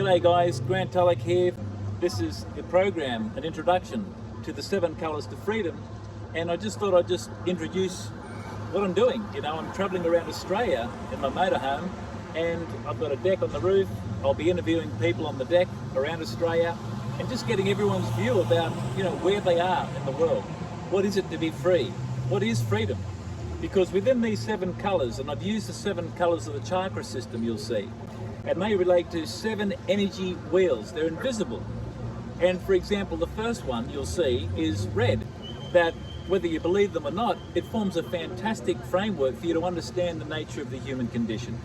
G'day guys, Grant Tulloch here. This is a program, an introduction to the 7 Colours to Freedom, and I just thought I'd just introduce what I'm doing. You know, I'm travelling around Australia in my motorhome, and I've got a deck on the roof. I'll be interviewing people on the deck around Australia and just getting everyone's view about, you know, where they are in the world. What is it to be free? What is freedom? Because within these 7 colours, and I've used the 7 colours of the chakra system, you'll see, and they relate to 7 energy wheels. They're invisible. And for example, the first one you'll see is red. That, whether you believe them or not, it forms a fantastic framework for you to understand the nature of the human condition.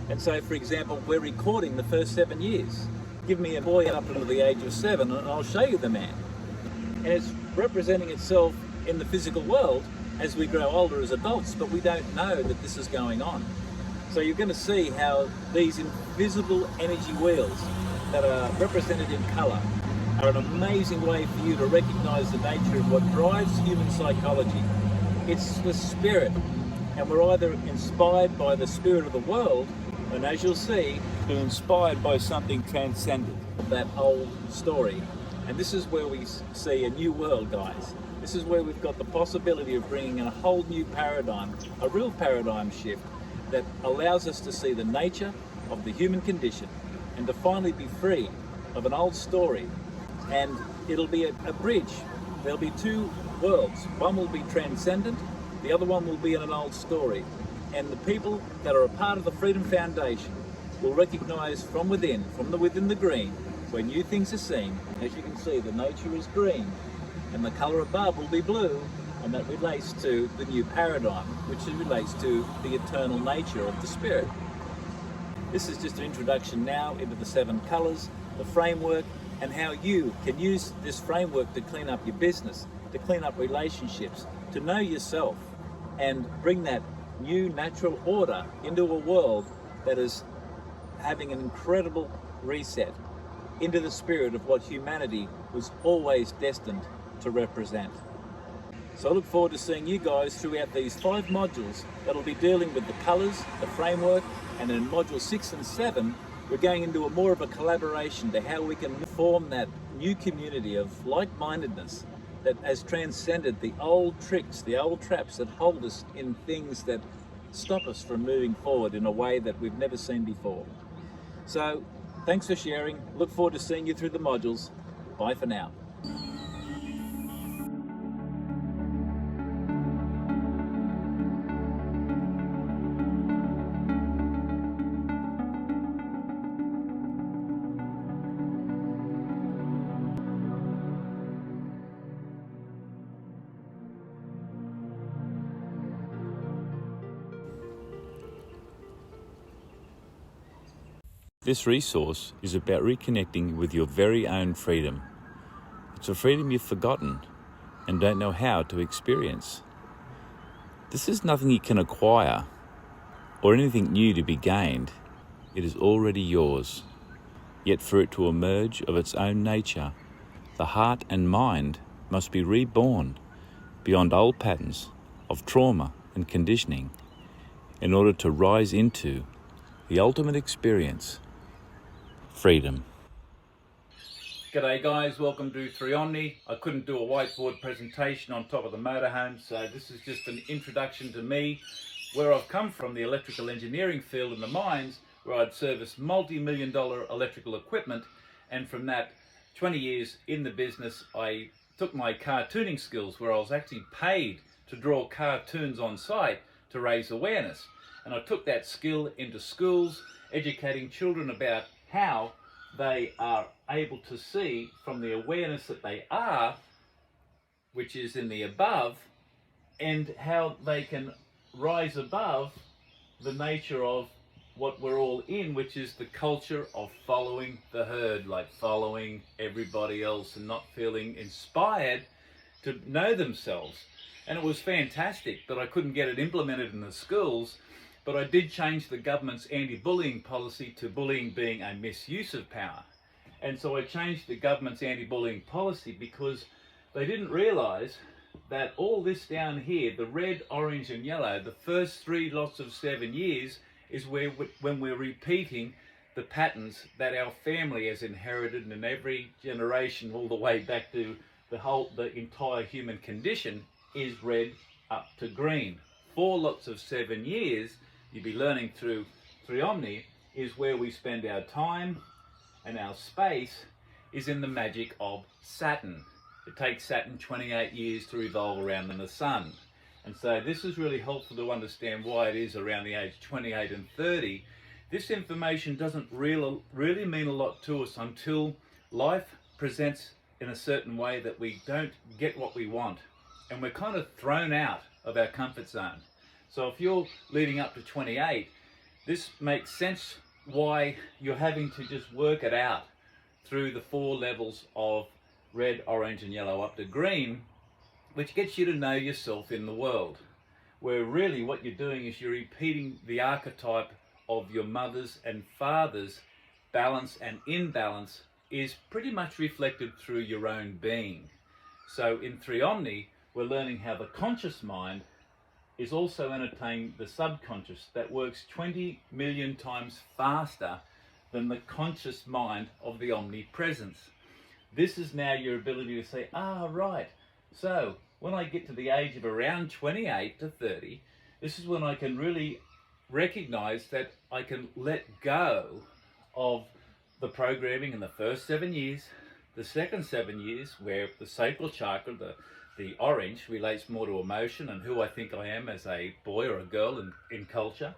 And so, for example, we're recording the first 7 years. Give me a boy up until the age of 7 and I'll show you the man. And it's representing itself in the physical world as we grow older as adults, but we don't know that this is going on. So you're going to see how these invisible energy wheels that are represented in colour are an amazing way for you to recognise the nature of what drives human psychology. It's the spirit, and we're either inspired by the spirit of the world, and as you'll see, we're inspired by something transcendent, that old story. And this is where we see a new world, guys. This is where we've got the possibility of bringing in a whole new paradigm, a real paradigm shift that allows us to see the nature of the human condition and to finally be free of an old story. And it'll be a bridge. There'll be 2 worlds. One will be transcendent, the other one will be in an old story. And the people that are a part of the Freedom Foundation will recognise from within the green, where new things are seen. As you can see, the nature is green, and the colour above will be blue, and that relates to the new paradigm, which relates to the eternal nature of the spirit. This is just an introduction now into the 7 colours, the framework, and how you can use this framework to clean up your business, to clean up relationships, to know yourself, and bring that new natural order into a world that is having an incredible reset into the spirit of what humanity was always destined to represent. So I look forward to seeing you guys throughout these 5 modules that'll be dealing with the colours, the framework, and in module 6 and 7, we're going into more of a collaboration to how we can form that new community of like-mindedness that has transcended the old tricks, the old traps that hold us in things that stop us from moving forward in a way that we've never seen before. So thanks for sharing. Look forward to seeing you through the modules. Bye for now. This resource is about reconnecting with your very own freedom. It's a freedom you've forgotten and don't know how to experience. This is nothing you can acquire or anything new to be gained. It is already yours. Yet for it to emerge of its own nature, the heart and mind must be reborn beyond old patterns of trauma and conditioning in order to rise into the ultimate experience, freedom. G'day guys, welcome to 3 Omni. I couldn't do a whiteboard presentation on top of the motorhome, so this is just an introduction to me, where I've come from, the electrical engineering field in the mines, where I'd serviced multi-million-dollar electrical equipment, and from that 20 years in the business, I took my cartooning skills, where I was actually paid to draw cartoons on site to raise awareness. And I took that skill into schools, educating children about how they are able to see from the awareness that they are, which is in the above, and how they can rise above the nature of what we're all in, which is the culture of following the herd, like following everybody else and not feeling inspired to know themselves. And it was fantastic that I couldn't get it implemented in the schools, but I did change the government's anti-bullying policy to bullying being a misuse of power. And so I changed the government's anti-bullying policy because they didn't realise that all this down here, the red, orange and yellow, the first 3 lots of 7 years is where when we're repeating the patterns that our family has inherited in every generation all the way back to the entire human condition is red up to green. 4 lots of 7 years you'll be learning through Triomni is where we spend our time, and our space is in the magic of Saturn. It takes Saturn 28 years to revolve around the sun. And so this is really helpful to understand why it is around the age 28 and 30. This information doesn't really mean a lot to us until life presents in a certain way that we don't get what we want. And we're kind of thrown out of our comfort zone. So if you're leading up to 28, this makes sense why you're having to just work it out through the 4 levels of red, orange and yellow up to green, which gets you to know yourself in the world. Where really what you're doing is you're repeating the archetype of your mother's and father's balance and imbalance is pretty much reflected through your own being. So in Triomni, we're learning how the conscious mind is also entertaining the subconscious that works 20 million times faster than the conscious mind of the omnipresence. This is now your ability to say, right, so when I get to the age of around 28 to 30, this is when I can really recognize that I can let go of the programming in the first 7 years, the second 7 years where the sacral chakra, the orange, relates more to emotion and who I think I am as a boy or a girl in culture.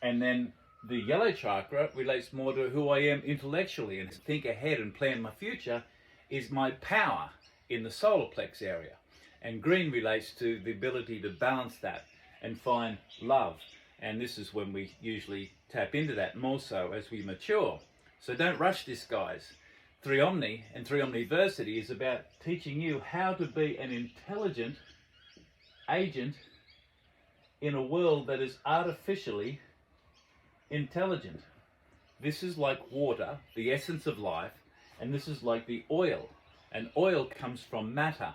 And then the yellow chakra relates more to who I am intellectually and think ahead and plan my future is my power in the solar plex area. And green relates to the ability to balance that and find love. And this is when we usually tap into that more so as we mature. So don't rush this, guys. Triomni and Triomniversity is about teaching you how to be an intelligent agent in a world that is artificially intelligent. This is like water, the essence of life, and this is like the oil. And oil comes from matter.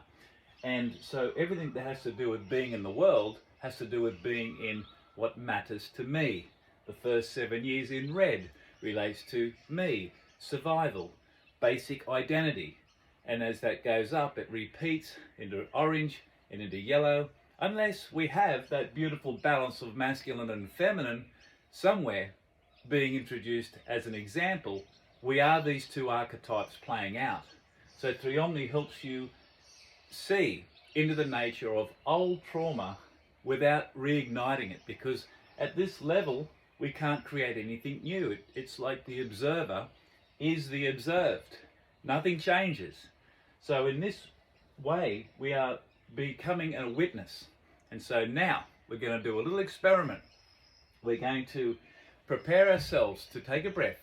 And so everything that has to do with being in the world has to do with being in what matters to me. The first 7 years in red relates to me, survival, basic identity. And as that goes up, it repeats into orange and into yellow, unless we have that beautiful balance of masculine and feminine somewhere being introduced as an example. We are these 2 archetypes playing out. So Triomni helps you see into the nature of old trauma without reigniting it, because at this level we can't create anything new. It's like the observer is the observed. Nothing changes. So in this way we are becoming a witness. And so now we're going to do a little experiment. We're going to prepare ourselves to take a breath.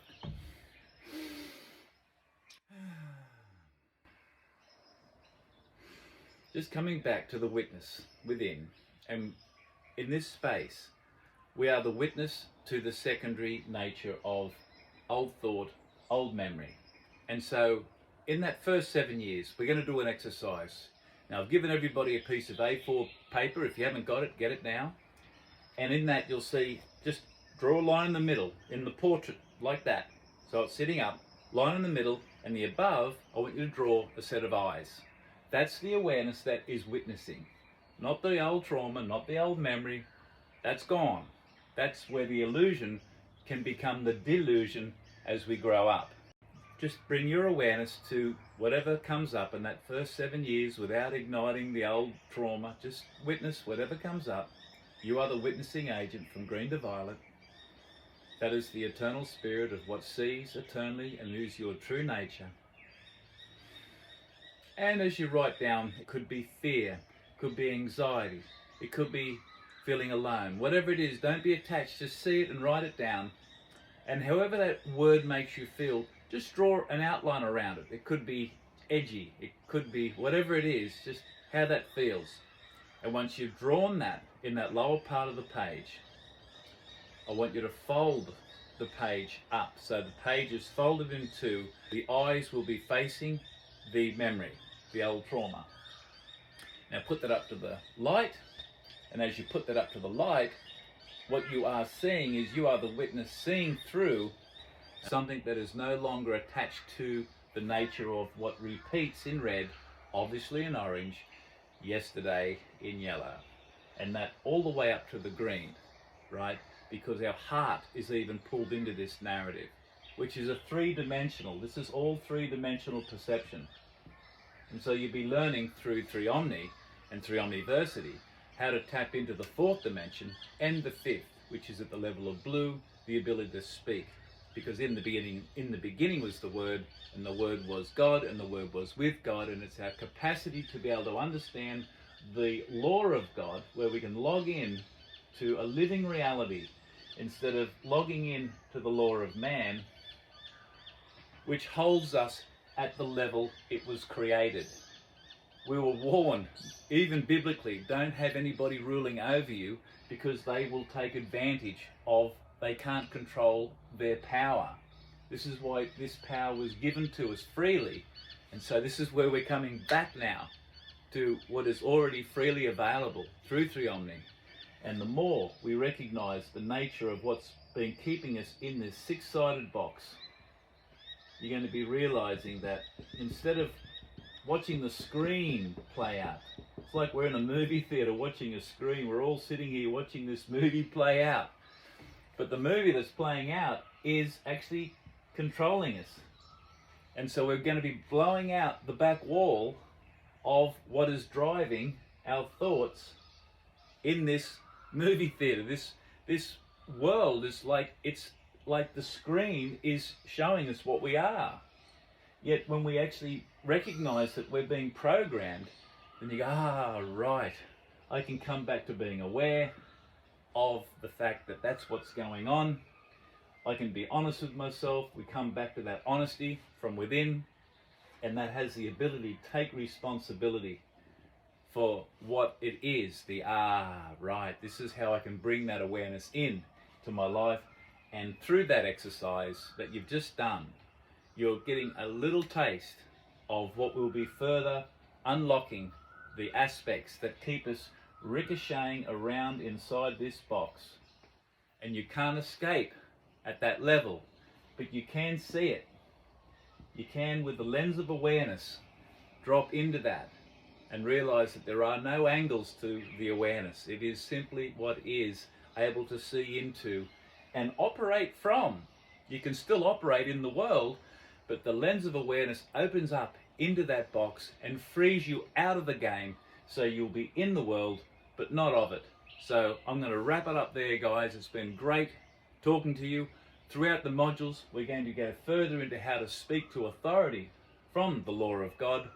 Just coming back to the witness within. And in this space, we are the witness to the secondary nature of old thought, old memory. And so in that first 7 years, we're going to do an exercise. Now, I've given everybody a piece of A4 paper. If you haven't got it, get it now. And in that, you'll see, just draw a line in the middle, in the portrait, like that. So it's sitting up, line in the middle, and the above, I want you to draw a set of eyes. That's the awareness that is witnessing. Not the old trauma, not the old memory. That's gone. That's where the illusion can become the delusion as we grow up. Just bring your awareness to whatever comes up in that first 7 years without igniting the old trauma. Just witness whatever comes up. You are the witnessing agent from green to violet. That is the eternal spirit of what sees eternally and is your true nature. And as you write down, it could be fear, it could be anxiety, it could be feeling alone. Whatever it is, don't be attached. Just see it and write it down. And however that word makes you feel, just draw an outline around it. It could be edgy, it could be whatever it is, just how that feels. And once you've drawn that in that lower part of the page, I want you to fold the page up. So the page is folded in 2. The eyes will be facing the memory, the old trauma. Now put that up to the light, and as you put that up to the light, what you are seeing is you are the witness seeing through something that is no longer attached to the nature of what repeats in red, obviously in orange, yesterday in yellow, and that all the way up to the green, right? Because our heart is even pulled into this narrative, which is a three-dimensional, this is all three-dimensional perception. And so you'll be learning through Triomni and Triomniversity how to tap into the fourth dimension and the fifth, which is at the level of blue, the ability to speak. Because in the beginning was the Word, and the Word was God, and the Word was with God, and it's our capacity to be able to understand the law of God, where we can log in to a living reality instead of logging in to the law of man, which holds us at the level it was created. We were warned, even biblically, don't have anybody ruling over you, because they will take advantage of, they can't control their power. This is why this power was given to us freely. And so this is where we're coming back now to what is already freely available through Triomni. And the more we recognize the nature of what's been keeping us in this six-sided box, you're going to be realizing that instead of watching the screen play out, it's like we're in a movie theater watching a screen. We're all sitting here watching this movie play out. But the movie that's playing out is actually controlling us. And so we're going to be blowing out the back wall of what is driving our thoughts in this movie theater. This world is like, it's like the screen is showing us what we are. Yet when we actually recognize that we're being programmed, then you go, right, I can come back to being aware of the fact that that's what's going on. I can be honest with myself. We come back to that honesty from within, and that has the ability to take responsibility for what it is. Right, this is how I can bring that awareness in to my life. And through that exercise that you've just done, you're getting a little taste of what will be further unlocking the aspects that keep us ricocheting around inside this box. And you can't escape at that level, but you can see it. You can, with the lens of awareness, drop into that and realize that there are no angles to the awareness. It is simply what is able to see into and operate from. You can still operate in the world, but the lens of awareness opens up into that box and frees you out of the game, so you'll be in the world but not of it. So I'm going to wrap it up there, guys. It's been great talking to you. Throughout the modules, we're going to go further into how to speak to authority from the law of God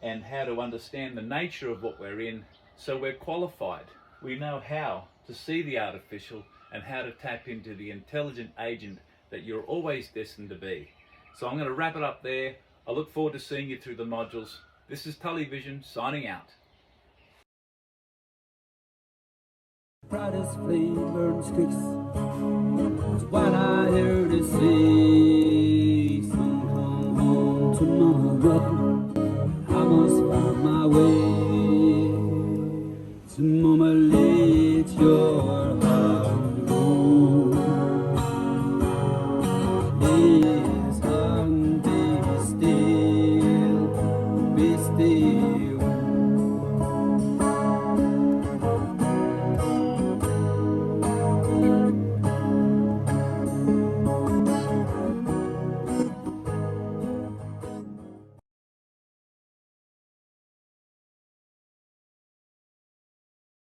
and how to understand the nature of what we're in, so we're qualified. We know how to see the artificial and how to tap into the intelligent agent that you're always destined to be. So I'm going to wrap it up there. I look forward to seeing you through the modules. This is Tully Vision signing out. Brightest flame sticks while I hear the sea. Some come home tomorrow. I must